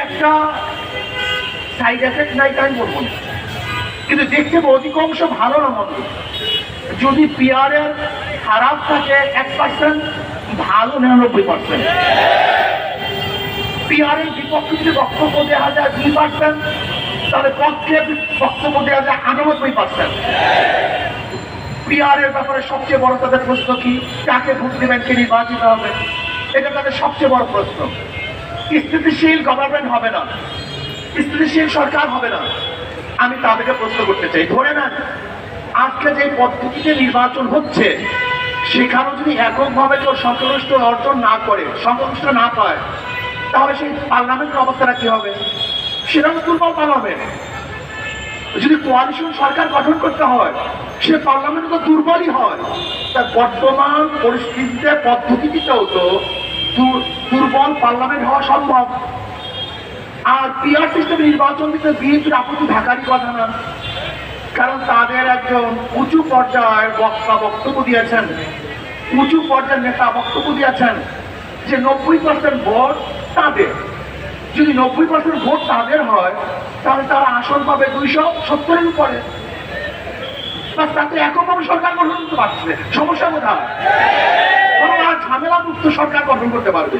একটা side effect নাই তাই বলবো না, কিন্তু দেখতে অধিকাংশ ভালো না মন্দ। যদি পিআর এর খারাপ থাকে 1%, ভালো 99%। পিআর এর বিপক্ষে যদি বক্তব্য দেওয়া যায় 2%, তাহলে পক্ষে বক্তব্য দেওয়া যায় 98%। পিআর এর ব্যাপারে সবচেয়ে বড় তাদের প্রশ্ন কি? কাকে ভোট দেবেন, কে নির্বাচিত হবে? এটা তাদের সবচেয়ে বড় প্রশ্ন। স্থিতিশীল গভর্নমেন্ট হবে না, স্থিতিশীল সরকার হবে না। আমি তাদেরকে প্রশ্ন করতে চাই, ধরে নেন আজকে যে পদ্ধতিতে নির্বাচন হচ্ছে সেখানেও যদি এককভাবে কেউ সংখ্যাগরিষ্ঠ অর্জন না করে, সংখ্যাগরিষ্ঠ না পায়, তাহলে সেই পার্লামেন্টের অবস্থাটা কি হবে? সেটা দুর্বল পার্লামেন্ট। যদি কোয়ালিশন সরকার গঠন করতে হয়, সে পার্লামেন্ট তো দুর্বলই হয়। তার বর্তমান পরিস্থিতিতে পদ্ধতিতেও তো দুর্বল পার্লামেন্ট হওয়া সম্ভব। আর পিআর সিস্টেম নির্বাচন দিতে বিএনপির আপত্তি থাকারই কথা না, কারণ তাদের একজন উঁচু পর্যায়ের বক্তা বক্তব্য দিয়েছেন, উঁচু পর্যায়ের নেতা বক্তব্য দিয়েছেন যে 90% ভোট তাদের। যদি 90% ভোট তাদের হয়, তাহলে তারা আসন পাবে 270-এর উপরে। তাতে এককভাবে সরকার গঠন করতে পারছে, সমস্যা কোথায়? ঝামেলা মুক্ত সরকার গঠন করতে পারবে।